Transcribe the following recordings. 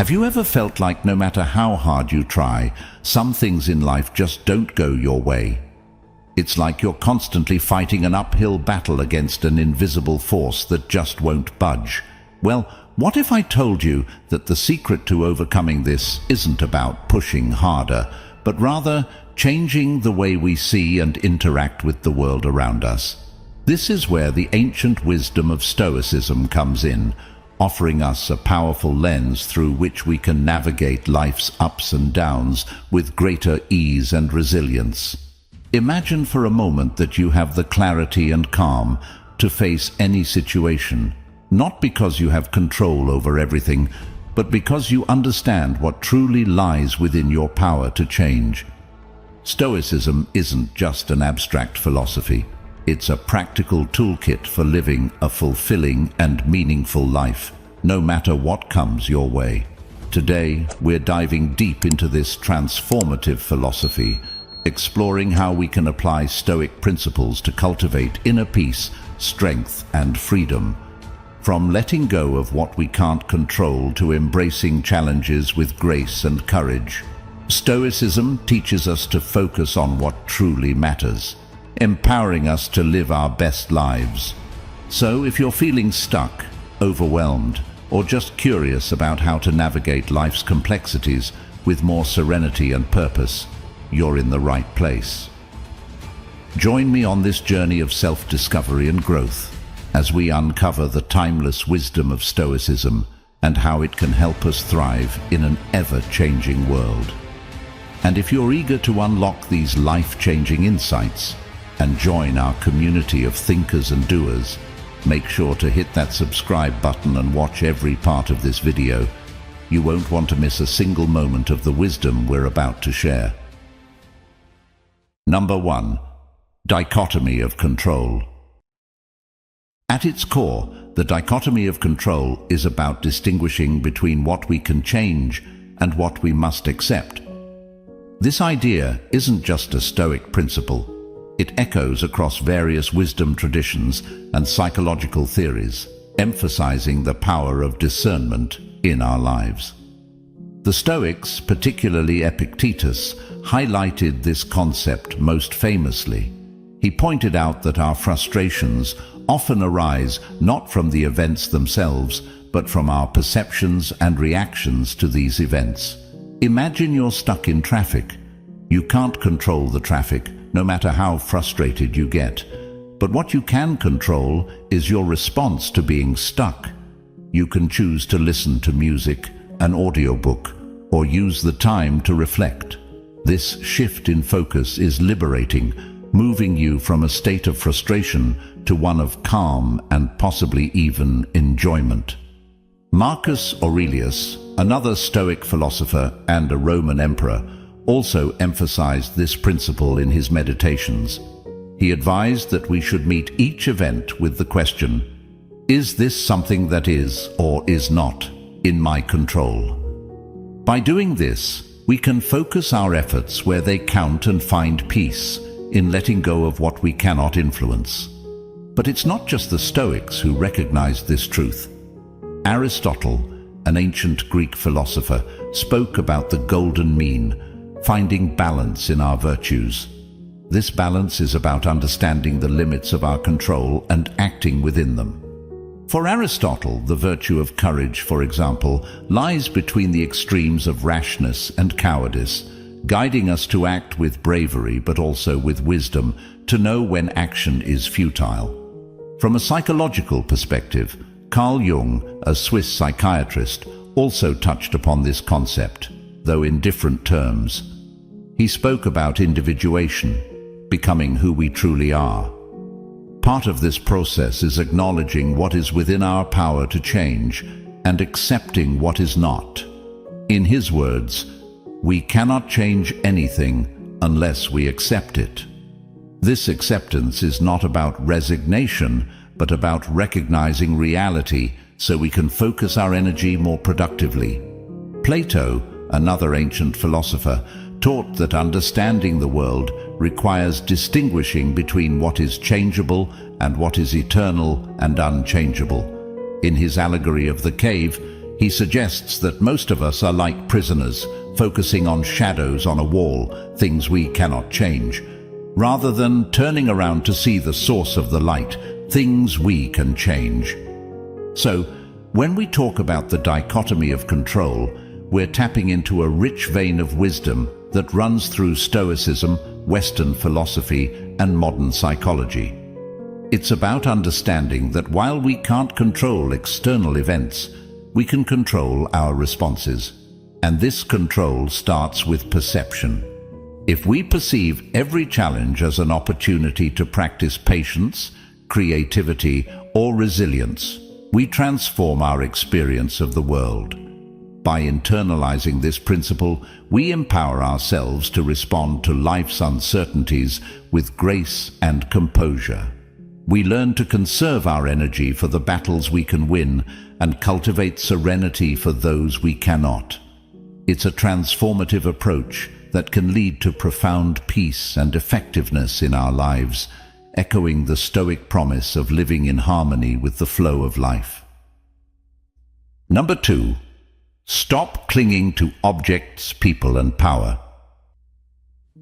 Have you ever felt like no matter how hard you try, some things in life just don't go your way? It's like you're constantly fighting an uphill battle against an invisible force that just won't budge. Well, what if I told you that the secret to overcoming this isn't about pushing harder, but rather changing the way we see and interact with the world around us? This is where the ancient wisdom of Stoicism comes in, offering us a powerful lens through which we can navigate life's ups and downs with greater ease and resilience. Imagine for a moment that you have the clarity and calm to face any situation, not because you have control over everything, but because you understand what truly lies within your power to change. Stoicism isn't just an abstract philosophy. It's a practical toolkit for living a fulfilling and meaningful life, no matter what comes your way. Today, we're diving deep into this transformative philosophy, exploring how we can apply Stoic principles to cultivate inner peace, strength, and freedom. From letting go of what we can't control to embracing challenges with grace and courage, Stoicism teaches us to focus on what truly matters, empowering us to live our best lives. So if you're feeling stuck, overwhelmed, or just curious about how to navigate life's complexities with more serenity and purpose, you're in the right place. Join me on this journey of self-discovery and growth as we uncover the timeless wisdom of Stoicism and how it can help us thrive in an ever-changing world. And if you're eager to unlock these life-changing insights and join our community of thinkers and doers, make sure to hit that subscribe button and watch every part of this video. You won't want to miss a single moment of the wisdom we're about to share. Number 1. Dichotomy of control. At its core, the dichotomy of control is about distinguishing between what we can change and what we must accept. This idea isn't just a Stoic principle. It echoes across various wisdom traditions and psychological theories, emphasizing the power of discernment in our lives. The Stoics, particularly Epictetus, highlighted this concept most famously. He pointed out that our frustrations often arise not from the events themselves, but from our perceptions and reactions to these events. Imagine you're stuck in traffic. You can't control the traffic, no matter how frustrated you get. But what you can control is your response to being stuck. You can choose to listen to music, an audiobook, or use the time to reflect. This shift in focus is liberating, moving you from a state of frustration to one of calm and possibly even enjoyment. Marcus Aurelius, another Stoic philosopher and a Roman emperor, also emphasized this principle in his meditations. He advised that we should meet each event with the question, is this something that is or is not in my control? By doing this, we can focus our efforts where they count and find peace in letting go of what we cannot influence. But it's not just the Stoics who recognized this truth. Aristotle, an ancient Greek philosopher, spoke about the golden mean, finding balance in our virtues. This balance is about understanding the limits of our control and acting within them. For Aristotle, the virtue of courage, for example, lies between the extremes of rashness and cowardice, guiding us to act with bravery but also with wisdom, to know when action is futile. From a psychological perspective, Carl Jung, a Swiss psychiatrist, also touched upon this concept, though in different terms. He spoke about individuation, becoming who we truly are. Part of this process is acknowledging what is within our power to change and accepting what is not. In his words, we cannot change anything unless we accept it. This acceptance is not about resignation, but about recognizing reality so we can focus our energy more productively. Plato, another ancient philosopher, taught that understanding the world requires distinguishing between what is changeable and what is eternal and unchangeable. In his allegory of the cave, He suggests that most of us are like prisoners, focusing on shadows on a wall, things we cannot change, rather than turning around to see the source of the light, things we can change. So, when we talk about the dichotomy of control, we're tapping into a rich vein of wisdom that runs through Stoicism, Western philosophy, and modern psychology. It's about understanding that while we can't control external events, we can control our responses. And this control starts with perception. If we perceive every challenge as an opportunity to practice patience, creativity, or resilience, we transform our experience of the world. By internalizing this principle, we empower ourselves to respond to life's uncertainties with grace and composure. We learn to conserve our energy for the battles we can win and cultivate serenity for those we cannot. It's a transformative approach that can lead to profound peace and effectiveness in our lives, echoing the Stoic promise of living in harmony with the flow of life. Number 2. Stop clinging to objects, people, and power.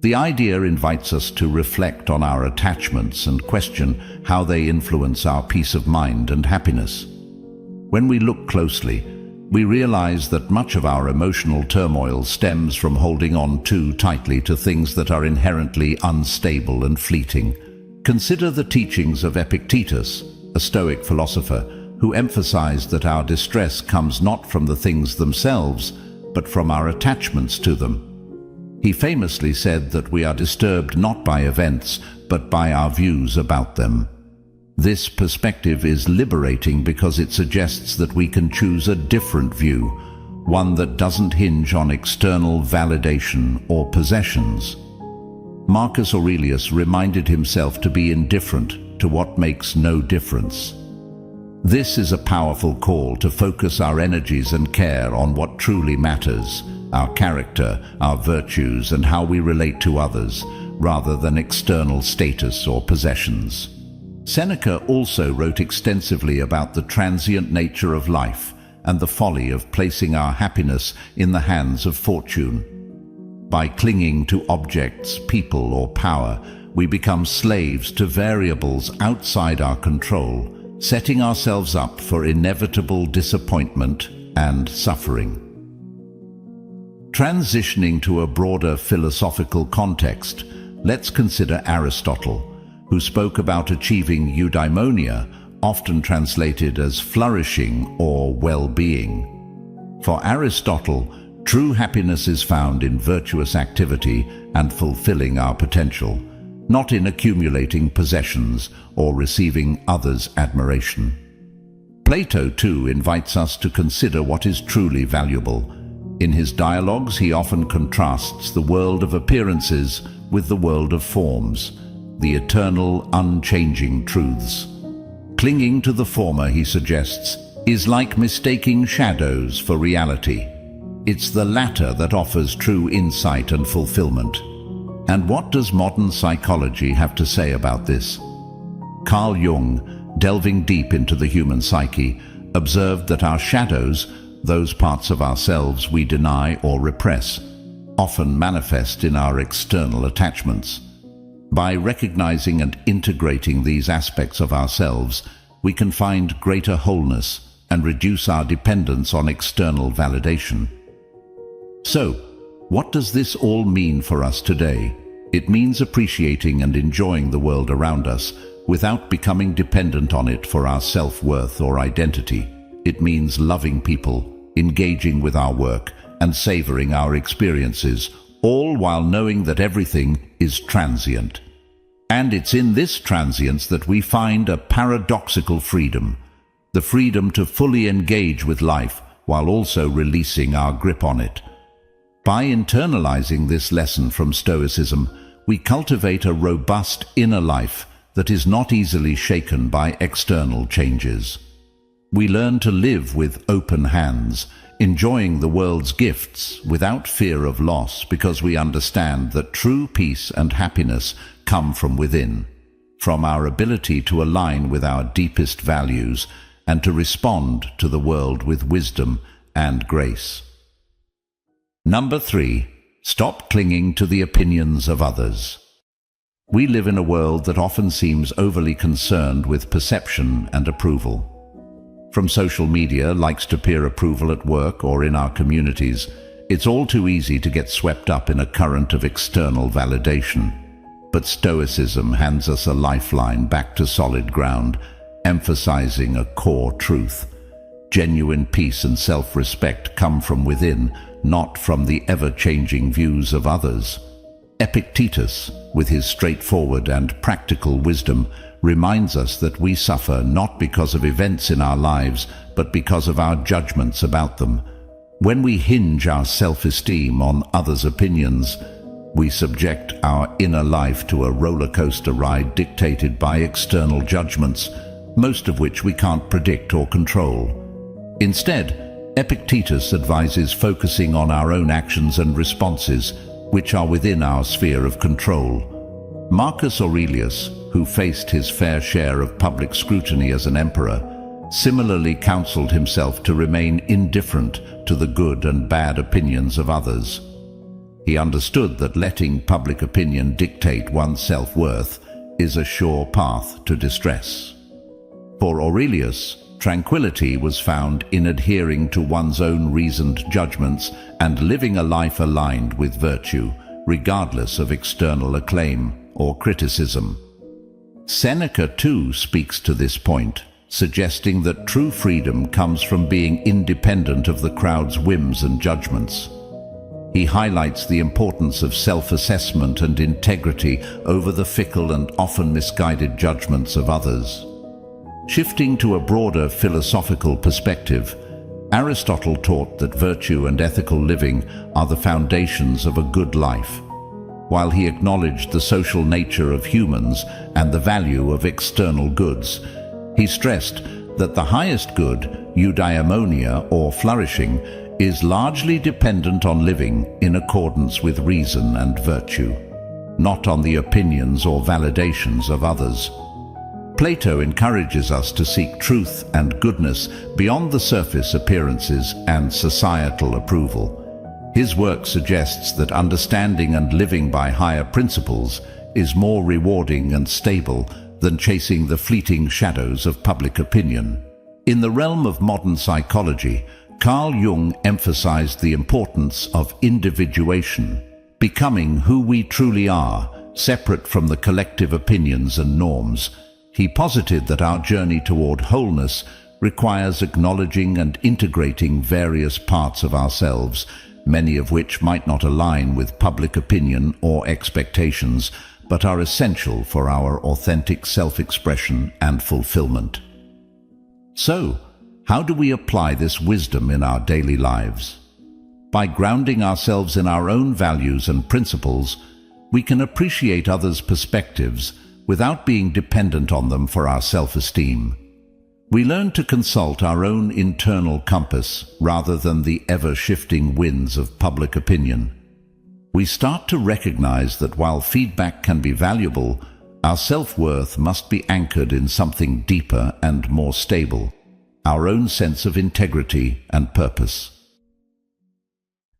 The idea invites us to reflect on our attachments and question how they influence our peace of mind and happiness. When we look closely, we realize that much of our emotional turmoil stems from holding on too tightly to things that are inherently unstable and fleeting. Consider the teachings of Epictetus, a Stoic philosopher, who emphasized that our distress comes not from the things themselves, but from our attachments to them. He famously said that we are disturbed not by events, but by our views about them. This perspective is liberating because it suggests that we can choose a different view, one that doesn't hinge on external validation or possessions. Marcus Aurelius reminded himself to be indifferent to what makes no difference. This is a powerful call to focus our energies and care on what truly matters, our character, our virtues, and how we relate to others, rather than external status or possessions. Seneca also wrote extensively about the transient nature of life and the folly of placing our happiness in the hands of fortune. By clinging to objects, people, or power, we become slaves to variables outside our control, setting ourselves up for inevitable disappointment and suffering. Transitioning to a broader philosophical context, let's consider Aristotle, who spoke about achieving eudaimonia, often translated as flourishing or well-being. For Aristotle, true happiness is found in virtuous activity and fulfilling our potential, not in accumulating possessions or receiving others' admiration. Plato, too, invites us to consider what is truly valuable. In his dialogues, he often contrasts the world of appearances with the world of forms, the eternal, unchanging truths. Clinging to the former, he suggests, is like mistaking shadows for reality. It's the latter that offers true insight and fulfillment. And what does modern psychology have to say about this? Carl Jung, delving deep into the human psyche, observed that our shadows, those parts of ourselves we deny or repress, often manifest in our external attachments. By recognizing and integrating these aspects of ourselves, we can find greater wholeness and reduce our dependence on external validation. So, what does this all mean for us today? It means appreciating and enjoying the world around us without becoming dependent on it for our self-worth or identity. It means loving people, engaging with our work, and savoring our experiences, all while knowing that everything is transient. And it's in this transience that we find a paradoxical freedom, the freedom to fully engage with life while also releasing our grip on it. By internalizing this lesson from Stoicism, we cultivate a robust inner life that is not easily shaken by external changes. We learn to live with open hands, enjoying the world's gifts without fear of loss, because we understand that true peace and happiness come from within, from our ability to align with our deepest values and to respond to the world with wisdom and grace. Number 3. Stop clinging to the opinions of others. We live in a world that often seems overly concerned with perception and approval. From social media likes to peer approval at work or in our communities, it's all too easy to get swept up in a current of external validation. But Stoicism hands us a lifeline back to solid ground, emphasizing a core truth. Genuine peace and self-respect come from within, not from the ever-changing views of others. Epictetus, with his straightforward and practical wisdom, reminds us that we suffer not because of events in our lives, but because of our judgments about them. When we hinge our self-esteem on others' opinions, we subject our inner life to a roller coaster ride dictated by external judgments, most of which we can't predict or control. Instead, Epictetus advises focusing on our own actions and responses, which are within our sphere of control. Marcus Aurelius, who faced his fair share of public scrutiny as an emperor, similarly counseled himself to remain indifferent to the good and bad opinions of others. He understood that letting public opinion dictate one's self-worth is a sure path to distress. For Aurelius, tranquility was found in adhering to one's own reasoned judgments and living a life aligned with virtue, regardless of external acclaim or criticism. Seneca too speaks to this point, suggesting that true freedom comes from being independent of the crowd's whims and judgments. He highlights the importance of self-assessment and integrity over the fickle and often misguided judgments of others. Shifting to a broader philosophical perspective, Aristotle taught that virtue and ethical living are the foundations of a good life. While he acknowledged the social nature of humans and the value of external goods, he stressed that the highest good, eudaimonia or flourishing, is largely dependent on living in accordance with reason and virtue, not on the opinions or validations of others. Plato encourages us to seek truth and goodness beyond the surface appearances and societal approval. His work suggests that understanding and living by higher principles is more rewarding and stable than chasing the fleeting shadows of public opinion. In the realm of modern psychology, Carl Jung emphasized the importance of individuation, becoming who we truly are, separate from the collective opinions and norms. He posited that our journey toward wholeness requires acknowledging and integrating various parts of ourselves, many of which might not align with public opinion or expectations, but are essential for our authentic self-expression and fulfillment. So, how do we apply this wisdom in our daily lives? By grounding ourselves in our own values and principles, we can appreciate others' perspectives without being dependent on them for our self-esteem. We learn to consult our own internal compass rather than the ever-shifting winds of public opinion. We start to recognize that while feedback can be valuable, our self-worth must be anchored in something deeper and more stable, our own sense of integrity and purpose.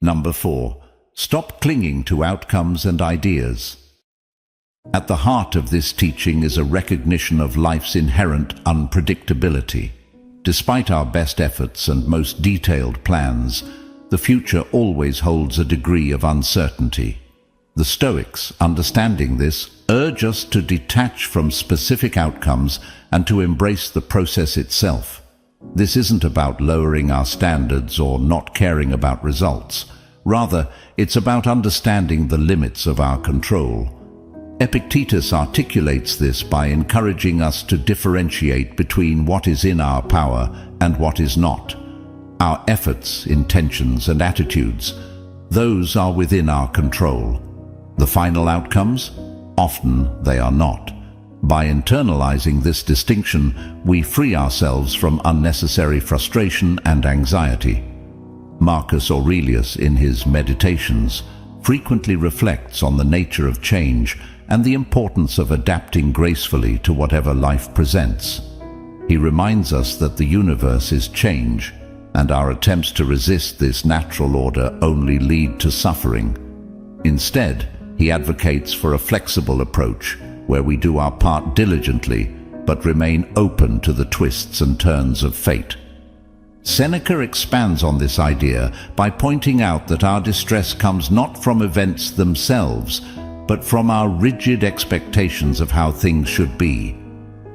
Number 4. Stop clinging to outcomes and ideas. At the heart of this teaching is a recognition of life's inherent unpredictability. Despite our best efforts and most detailed plans, the future always holds a degree of uncertainty. The Stoics, understanding this, urge us to detach from specific outcomes and to embrace the process itself. This isn't about lowering our standards or not caring about results. Rather, it's about understanding the limits of our control. Epictetus articulates this by encouraging us to differentiate between what is in our power and what is not. Our efforts, intentions, and attitudes, those are within our control. The final outcomes? Often they are not. By internalizing this distinction, we free ourselves from unnecessary frustration and anxiety. Marcus Aurelius, in his Meditations, frequently reflects on the nature of change and the importance of adapting gracefully to whatever life presents. He reminds us that the universe is change, and our attempts to resist this natural order only lead to suffering. Instead, he advocates for a flexible approach where we do our part diligently but remain open to the twists and turns of fate. Seneca expands on this idea by pointing out that our distress comes not from events themselves, but from our rigid expectations of how things should be.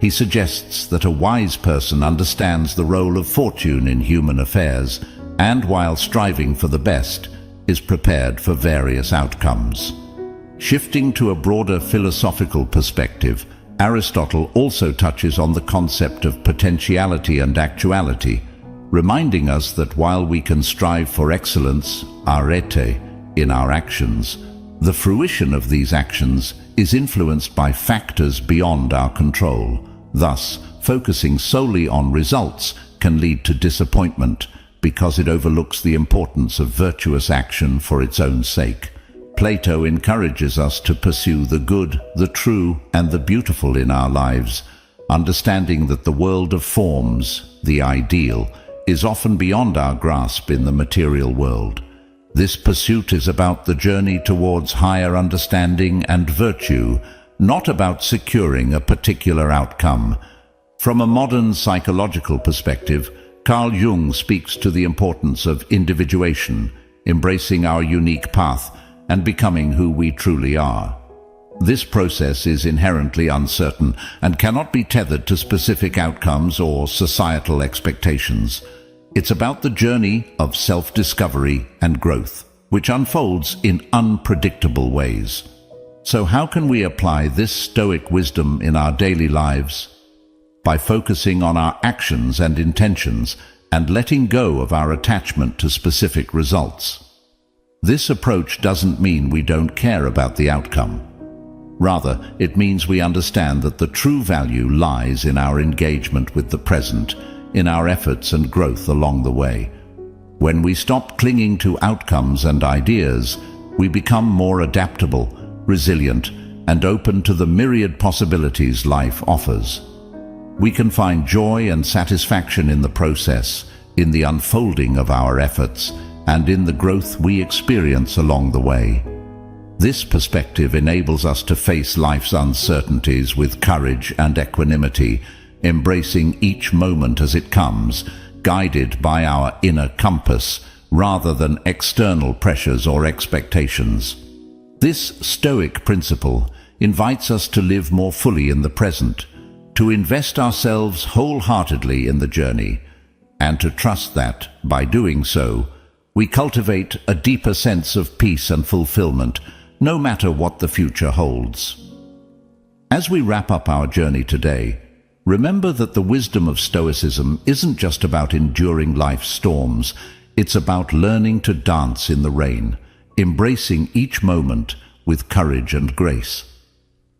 He suggests that a wise person understands the role of fortune in human affairs and, while striving for the best, is prepared for various outcomes. Shifting to a broader philosophical perspective, Aristotle also touches on the concept of potentiality and actuality, reminding us that while we can strive for excellence, arete, in our actions, the fruition of these actions is influenced by factors beyond our control. Thus, focusing solely on results can lead to disappointment because it overlooks the importance of virtuous action for its own sake. Plato encourages us to pursue the good, the true, and the beautiful in our lives, understanding that the world of forms, the ideal, is often beyond our grasp in the material world. This pursuit is about the journey towards higher understanding and virtue, not about securing a particular outcome. From a modern psychological perspective, Carl Jung speaks to the importance of individuation, embracing our unique path, and becoming who we truly are. This process is inherently uncertain and cannot be tethered to specific outcomes or societal expectations. It's about the journey of self-discovery and growth, which unfolds in unpredictable ways. So how can we apply this Stoic wisdom in our daily lives? By focusing on our actions and intentions and letting go of our attachment to specific results. This approach doesn't mean we don't care about the outcome. Rather, it means we understand that the true value lies in our engagement with the present, in our efforts and growth along the way. When we stop clinging to outcomes and ideas, we become more adaptable, resilient, and open to the myriad possibilities life offers. We can find joy and satisfaction in the process, in the unfolding of our efforts, and in the growth we experience along the way. This perspective enables us to face life's uncertainties with courage and equanimity, embracing each moment as it comes, guided by our inner compass rather than external pressures or expectations. This Stoic principle invites us to live more fully in the present, to invest ourselves wholeheartedly in the journey, and to trust that, by doing so, we cultivate a deeper sense of peace and fulfillment, no matter what the future holds. As we wrap up our journey today, remember that the wisdom of Stoicism isn't just about enduring life's storms, it's about learning to dance in the rain, embracing each moment with courage and grace.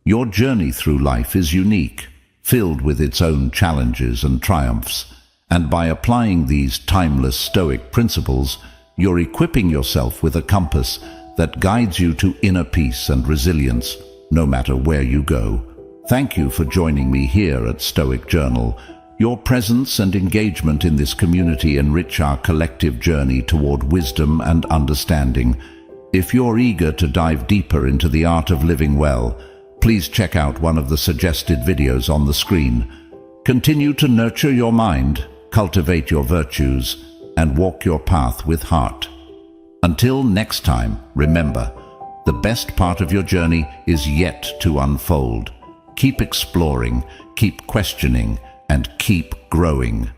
Your journey through life is unique, filled with its own challenges and triumphs, and by applying these timeless Stoic principles, you're equipping yourself with a compass that guides you to inner peace and resilience, no matter where you go. Thank you for joining me here at Stoic Journal. Your presence and engagement in this community enrich our collective journey toward wisdom and understanding. If you're eager to dive deeper into the art of living well, please check out one of the suggested videos on the screen. Continue to nurture your mind, cultivate your virtues, and walk your path with heart. Until next time, remember, the best part of your journey is yet to unfold. Keep exploring, keep questioning, and keep growing.